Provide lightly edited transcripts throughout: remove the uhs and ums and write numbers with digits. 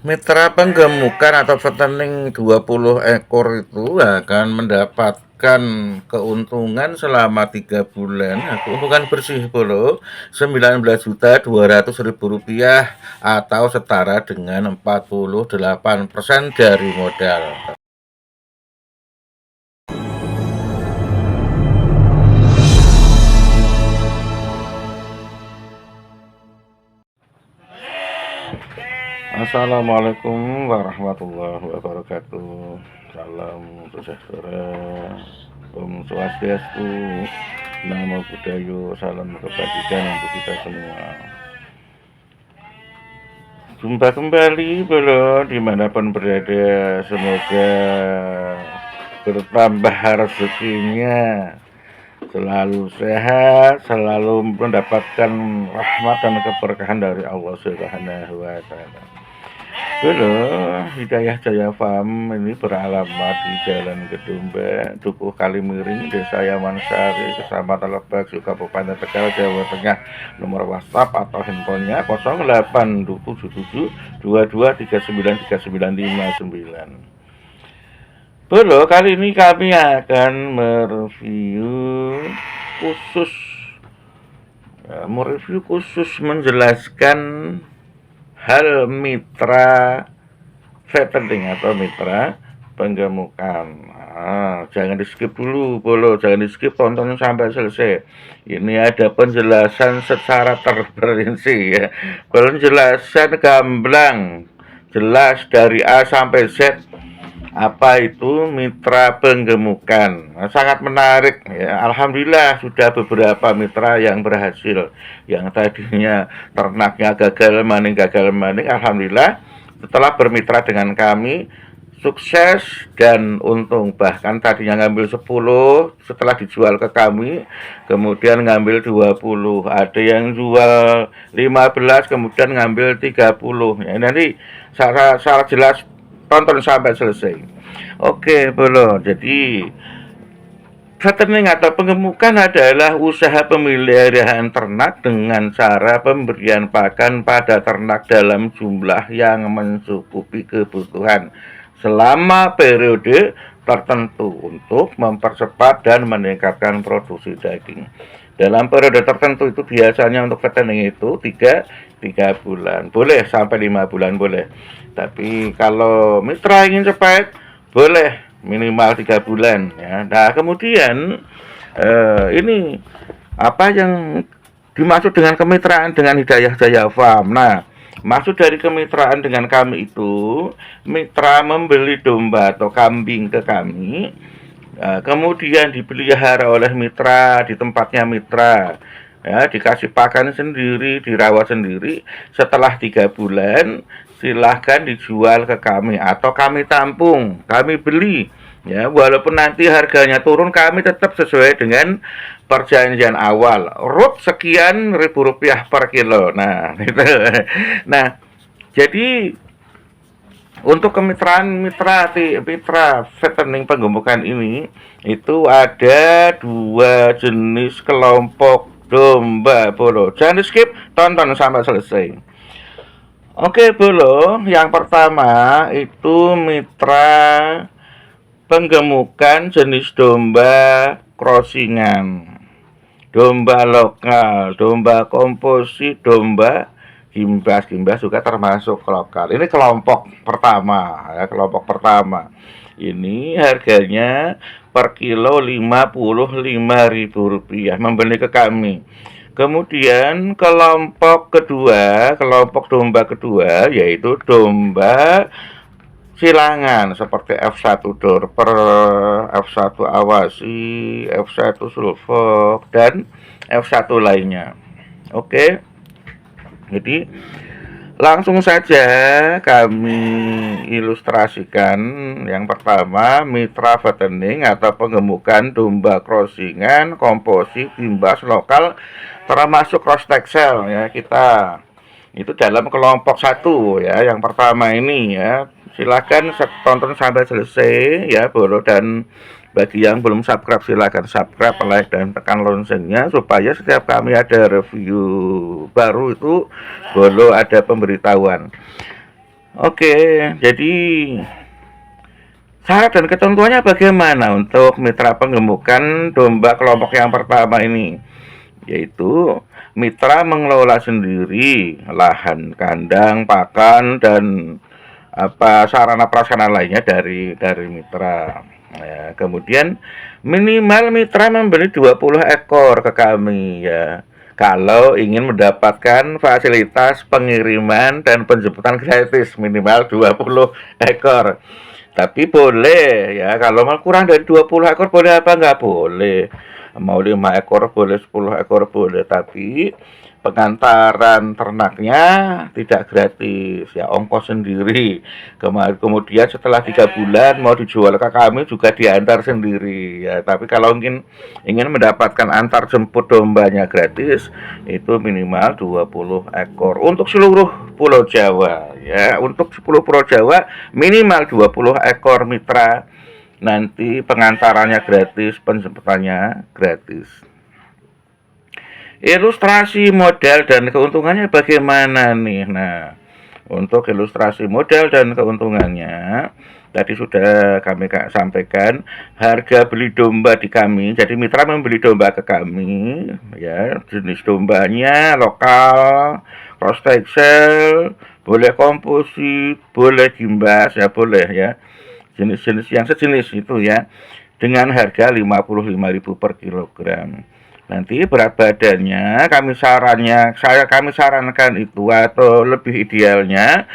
Mitra penggemukan atau fattening 20 ekor itu akan mendapatkan keuntungan selama 3 bulan. Nah, keuntungan bersih bolo 19.200.000 rupiah atau setara dengan 48% dari modal. Assalamualaikum warahmatullahi wabarakatuh. Salam sejahtera, Om Swastiastu, Namo Buddhaya, salam kebajikan untuk kita semua. Jumpa kembali bro, dimanapun berada, semoga bertambah rezekinya, selalu sehat, selalu mendapatkan rahmat dan keberkahan dari Allah Subhanahu wa Ta'ala. Dulu Hidayah Jaya Farm ini beralamat di Jalan Kedumba, Dukuh Kalimiring, Desa Yamansari, Kecamatan Lebak, Kabupaten Tegal, Jawa Tengah. Nomor WhatsApp atau handphonenya 0877 22393959. Dulu kali ini kami akan mereview khusus menjelaskan hal mitra fattening atau mitra penggemukan. Jangan di skip dulu bolo, jangan di skip, tonton sampai selesai. Ini ada penjelasan secara terperinci ya, penjelasan gamblang jelas dari A sampai Z apa itu mitra penggemukan. Sangat menarik ya. Alhamdulillah sudah beberapa mitra yang berhasil. Yang tadinya ternaknya gagal maning, alhamdulillah setelah bermitra dengan kami sukses dan untung. Bahkan tadinya ngambil 10, setelah dijual ke kami kemudian ngambil 20, ada yang jual 15 kemudian ngambil 30 ya. Nanti secara jelas tonton sampai selesai. Oke bro, jadi fattening atau penggemukan adalah usaha pemeliharaan ternak dengan cara pemberian pakan pada ternak dalam jumlah yang mencukupi kebutuhan selama periode tertentu untuk mempercepat dan meningkatkan produksi daging. Dalam periode tertentu itu biasanya untuk fattening itu 3 bulan, boleh sampai 5 bulan boleh. Tapi kalau mitra ingin cepat, boleh minimal 3 bulan ya. Nah, kemudian ini apa yang dimaksud dengan kemitraan dengan Hidayah Jaya Farm. Nah, maksud dari kemitraan dengan kami itu, mitra membeli domba atau kambing ke kami, kemudian dipelihara oleh mitra di tempatnya mitra. Ya, dikasih pakan sendiri, dirawat sendiri. Setelah 3 bulan silahkan dijual ke kami atau kami tampung, kami beli ya, walaupun nanti harganya turun kami tetap sesuai dengan perjanjian awal, RUT sekian ribu rupiah per kilo. Nah gitu. Nah jadi untuk kemitraan mitra fattening penggemukan ini itu ada 2 jenis kelompok domba bolo. Jangan di skip, tonton sampai selesai. Oke bolo, yang pertama itu mitra penggemukan jenis domba crossingan, domba lokal, domba komposit, domba gimbas juga termasuk lokal. Ini kelompok pertama ya, kelompok pertama. Ini harganya per kilo 55.000 rupiah membeli ke kami. Kemudian kelompok domba kedua yaitu domba silangan seperti F1 Dorper, F1 Awasi, F1 Sulfok, dan F1 lainnya. Oke. Jadi langsung saja kami ilustrasikan. Yang pertama, mitra fattening atau penggemukan domba crossingan, komposit, gimbas lokal, termasuk cross texel ya, kita itu dalam kelompok 1 ya. Yang pertama ini ya, silakan tonton sampai selesai ya bro, dan bagi yang belum subscribe silakan subscribe, like, dan tekan loncengnya supaya setiap kami ada review baru itu bolo ada pemberitahuan. Oke, jadi syarat dan ketentuannya bagaimana untuk mitra penggemukan domba kelompok yang pertama ini? Yaitu mitra mengelola sendiri lahan kandang, pakan, dan sarana prasarana lainnya dari mitra. Ya, kemudian minimal mitra membeli 20 ekor ke kami ya. Kalau ingin mendapatkan fasilitas pengiriman dan penjemputan gratis minimal 20 ekor. Tapi boleh ya, kalau mau kurang dari 20 ekor boleh apa enggak boleh. Mau 5 ekor boleh, 10 ekor boleh, tapi pengantaran ternaknya tidak gratis ya, ongkos sendiri. Kemudian setelah 3 bulan mau dijual ke kami juga diantar sendiri ya. Tapi kalau ingin mendapatkan antar jemput dombanya gratis, itu minimal 20 ekor untuk seluruh Pulau Jawa ya. Untuk 10 Pulau Jawa minimal 20 ekor mitra, nanti pengantarannya gratis, penjemputannya gratis. Ilustrasi modal dan keuntungannya bagaimana nih? Nah, untuk ilustrasi modal dan keuntungannya, tadi sudah kami sampaikan harga beli domba di kami. Jadi mitra membeli domba ke kami, ya jenis dombanya lokal, cross texel, boleh komposit, boleh gimbas, ya boleh ya. Jenis-jenis yang sejenis itu ya, dengan harga 55.000 per kilogram. Nanti berat badannya kami sarankan itu, atau lebih idealnya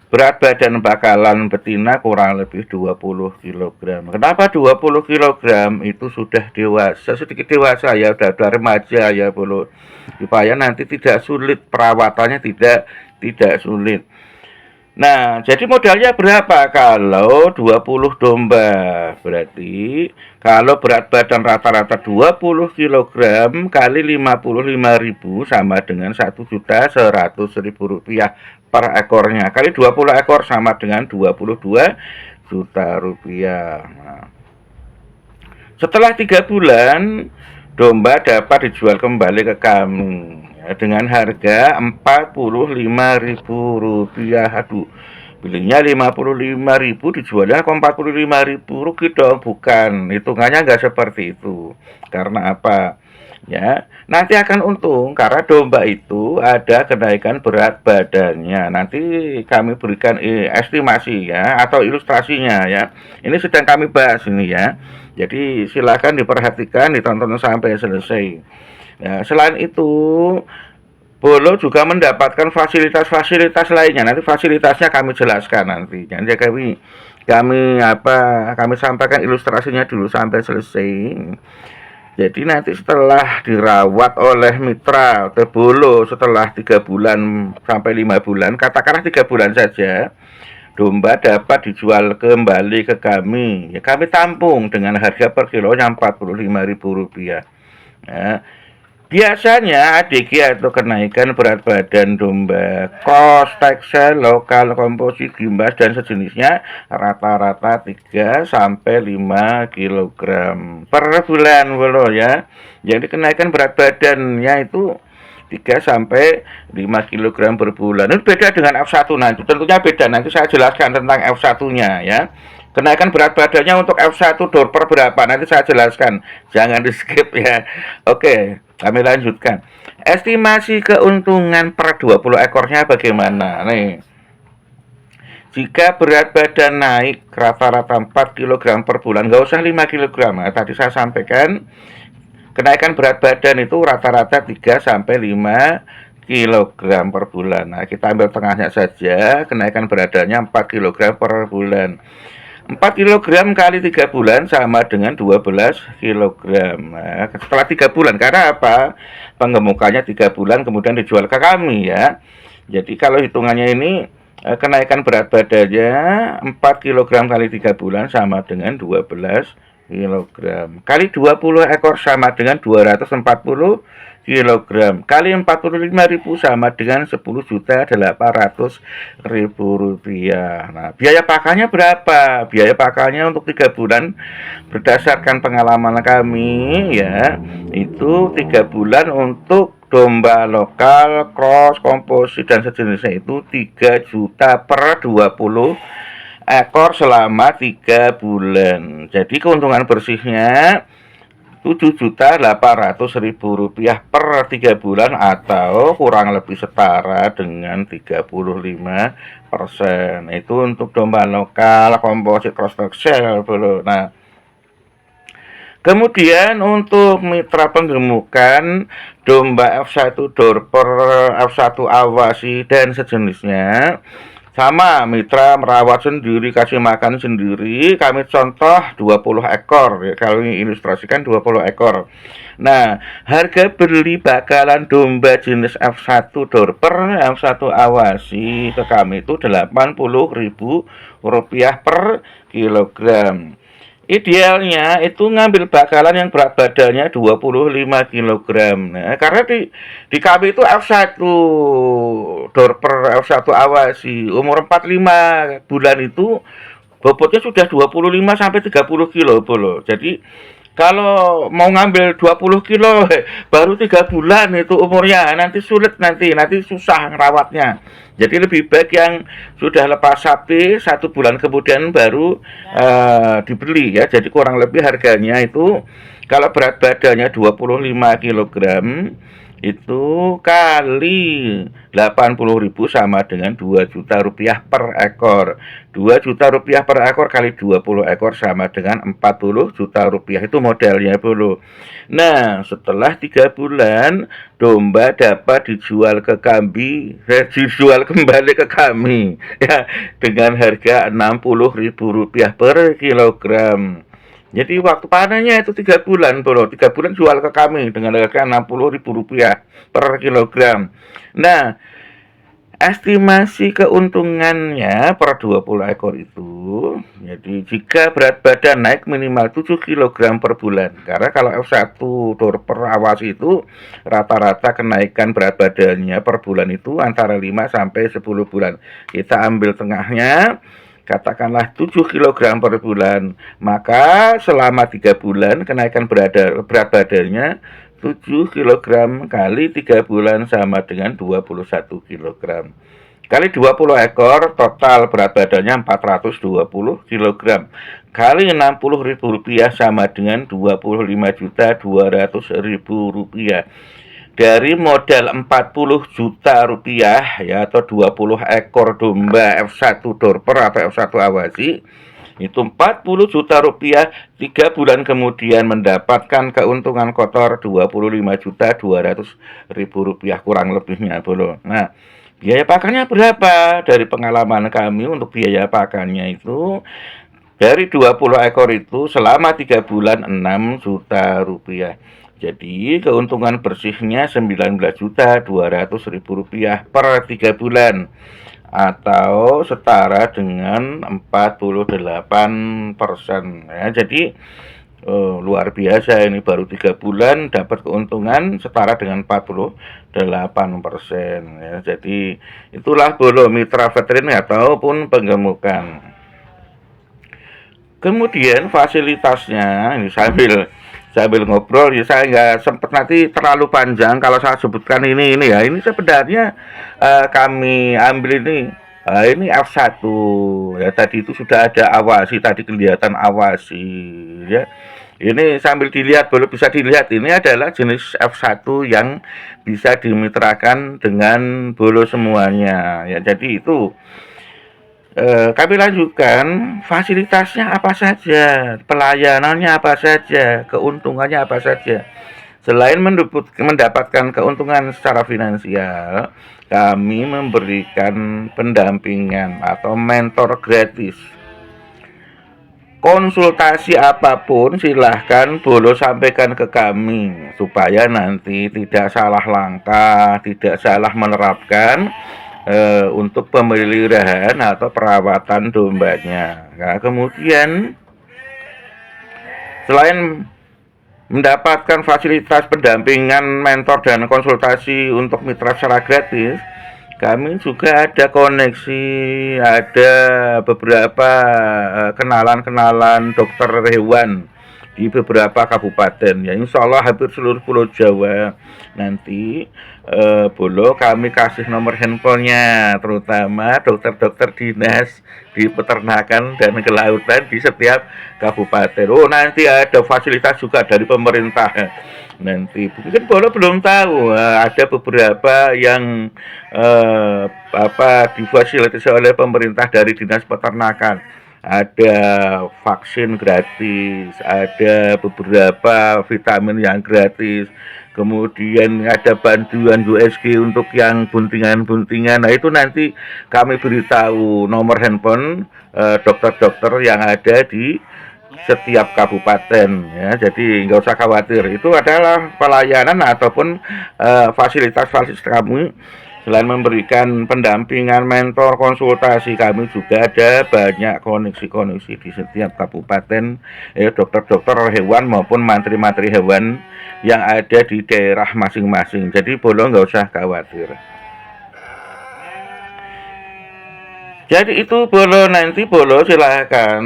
berat badan bakalan betina kurang lebih 20 kilogram. Kenapa 20 kilogram? Itu sudah dewasa, sedikit dewasa ya, udah remaja ya, bulu. Supaya nanti tidak sulit perawatannya, tidak sulit. Nah, jadi modalnya berapa kalau 20 domba? Berarti kalau berat badan rata-rata 20 kilogram kali 55.000 sama dengan 1.100.000 rupiah per ekornya. Kali 20 ekor sama dengan 22 juta rupiah. Nah, setelah 3 bulan, domba dapat dijual kembali ke kami ya, dengan harga 45.000 rupiah. Aduh, belinya 55.000, dijualnya kok 45.000, rugi dong. Bukan, hitungannya nggak seperti itu. Karena apa? Ya, nanti akan untung karena domba itu ada kenaikan berat badannya. Nanti kami berikan estimasi ya, atau ilustrasinya ya. Ini sedang kami bahas ini ya. Jadi silakan diperhatikan, ditonton sampai selesai. Ya, selain itu, Bolo juga mendapatkan fasilitas-fasilitas lainnya. Nanti fasilitasnya kami jelaskan nanti. Jadi kami sampaikan ilustrasinya dulu sampai selesai. Jadi nanti setelah dirawat oleh mitra atau Bolo setelah 3 bulan sampai 5 bulan, katakanlah 3 bulan saja, domba dapat dijual kembali ke kami. Ya, kami tampung dengan harga per kilonya 45.000 rupiah. Ya, biasanya ADG atau kenaikan berat badan domba, kos, teksel, lokal, komposit, gimbas, dan sejenisnya rata-rata 3 sampai 5 kilogram per bulan bolo ya. Jadi kenaikan berat badannya itu 3 sampai 5 kilogram per bulan. Itu beda dengan F1 nanti. Tentunya beda. Nanti saya jelaskan tentang F1-nya ya. Kenaikan berat badannya untuk F1 door per berapa? Nanti saya jelaskan. Jangan di-skip ya. Oke, kami lanjutkan. Estimasi keuntungan per 20 ekornya bagaimana? Nih. Jika berat badan naik rata-rata 4 kg per bulan, nggak usah 5 kg. Nah, tadi saya sampaikan kenaikan berat badan itu rata-rata 3 sampai 5 kilogram per bulan. Nah, kita ambil tengahnya saja, kenaikan berat badannya 4 kilogram per bulan. 4 kilogram kali 3 bulan sama dengan 12 kilogram. Nah, setelah 3 bulan, karena apa? Penggemukannya 3 bulan kemudian dijual ke kami ya. Jadi kalau hitungannya ini, kenaikan berat badannya 4 kilogram kali 3 bulan sama dengan 12 kilogram. Kali 20 ekor sama dengan 240 kilogram. Kali 45.000 sama dengan 10.800.000 rupiah. Nah, biaya pakannya berapa? Biaya pakannya untuk 3 bulan berdasarkan pengalaman kami ya, itu 3 bulan untuk domba lokal, cross, komposit dan sejenisnya itu 3 juta per 20 ekor selama 3 bulan. Jadi keuntungan bersihnya 7.800.000 rupiah per 3 bulan atau kurang lebih setara dengan 35%. Itu untuk domba lokal, komposit, cross sel. Nah, kemudian untuk mitra penggemukan domba F1 Dorper, F1 Awasi dan sejenisnya, sama mitra merawat sendiri, kasih makan sendiri. Kami contoh 20 ekor ya, kalau ini ilustrasikan 20 ekor. Nah, harga beli bakalan domba jenis F1 Dorper, F1 Awasi ke kami itu Rp80.000 per kilogram. Idealnya itu ngambil bakalan yang berat badannya 25 kilogram. Nah, karena di kami itu F1 Dorper, F1 Awasi umur 45 bulan itu bobotnya sudah 25 sampai 30 kilo bolo. Jadi kalau mau ngambil 20 kilo baru 3 bulan itu umurnya, nanti sulit, nanti susah ngerawatnya. Jadi lebih baik yang sudah lepas sapi 1 bulan kemudian baru dibeli ya. Jadi kurang lebih harganya itu kalau berat badannya 25 kilogram itu kali 80.000 sama dengan 2 juta rupiah per ekor. 2 juta rupiah per ekor kali 20 ekor sama dengan 40 juta rupiah. Itu modelnya dulu. Nah, setelah 3 bulan domba dapat dijual ke kami, dijual kembali ke kami ya dengan harga Rp60.000 per kilogram. Jadi waktu panennya itu 3 bulan, bro. 3 bulan jual ke kami dengan harga Rp60.000 per kilogram. Nah, estimasi keuntungannya per 20 ekor itu, jadi jika berat badan naik minimal 7 kg per bulan. Karena kalau F1 Dorper Awasi itu rata-rata kenaikan berat badannya per bulan itu antara 5 sampai 10 bulan. Kita ambil tengahnya, katakanlah 7 kg per bulan, maka selama 3 bulan kenaikan berat badannya 7 kg kali 3 bulan sama dengan 21 kg. Kali 20 ekor, total berat badannya 420 kg. Kali Rp60.000 sama dengan Rp25.200.000. Dari modal 40 juta rupiah ya, atau 20 ekor domba F1 Dorper atau F1 Awasi, itu 40 juta rupiah 3 bulan kemudian mendapatkan keuntungan kotor Rp25.200.000 kurang lebihnya bro. Nah, biaya pakannya berapa? Dari pengalaman kami untuk biaya pakannya itu dari 20 ekor itu selama 3 bulan 6 juta rupiah. Jadi keuntungan bersihnya Rp19.200.000 per 3 bulan atau setara dengan 48% ya. Jadi luar biasa, ini baru 3 bulan dapat keuntungan setara dengan 48% ya. Jadi itulah bolo mitra veteriner ataupun penggemukan. Kemudian fasilitasnya ini sambil ngobrol ya, saya nggak sempat, nanti terlalu panjang kalau saya sebutkan ini ya. Ini sebenarnya kami ambil ini F1 ya, tadi itu sudah ada Awasi, tadi kelihatan Awasi ya. Ini sambil dilihat, belum bisa dilihat, ini adalah jenis F1 yang bisa dimitrakan dengan bolo semuanya ya. Jadi itu kami lanjutkan, fasilitasnya apa saja, pelayanannya apa saja, keuntungannya apa saja. Selain mendapatkan keuntungan secara finansial, kami memberikan pendampingan atau mentor gratis. Konsultasi apapun silahkan bolo sampaikan ke kami supaya nanti tidak salah langkah, tidak salah menerapkan untuk pemeliharaan atau perawatan dombanya. Nah, kemudian selain mendapatkan fasilitas pendampingan, mentor dan konsultasi untuk mitra secara gratis, kami juga ada koneksi, ada beberapa kenalan dokter hewan di beberapa kabupaten ya, insya Allah hampir seluruh Pulau Jawa. Nanti Bolo kami kasih nomor handphonenya, terutama dokter-dokter dinas di peternakan dan kelautan di setiap kabupaten. Oh, nanti ada fasilitas juga dari pemerintah. Nanti mungkin Bolo belum tahu, ada beberapa yang difasilitasi oleh pemerintah dari dinas peternakan. Ada vaksin gratis, ada beberapa vitamin yang gratis, kemudian ada bantuan USG untuk yang buntingan-buntingan. Nah, itu nanti kami beritahu nomor handphone dokter-dokter yang ada di setiap kabupaten ya, jadi nggak usah khawatir, itu adalah pelayanan ataupun fasilitas-fasilitas kami. Selain memberikan pendampingan, mentor, konsultasi, kami juga ada banyak koneksi-koneksi di setiap kabupaten, dokter-dokter hewan maupun mantri-mantri hewan yang ada di daerah masing-masing. Jadi Bolo nggak usah khawatir. Jadi itu Bolo, nanti Bolo silahkan,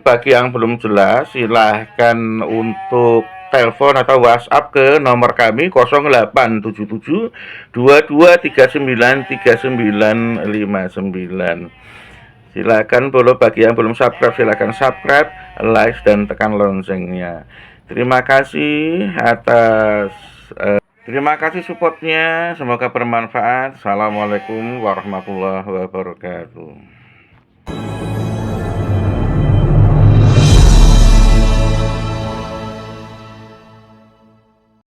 bagi yang belum jelas silahkan untuk telepon atau WhatsApp ke nomor kami 0877 22393959. Silakan Bolo, bagi yang belum subscribe silahkan subscribe, like dan tekan loncengnya. Terima kasih atas terima kasih supportnya, semoga bermanfaat. Assalamualaikum warahmatullahi wabarakatuh.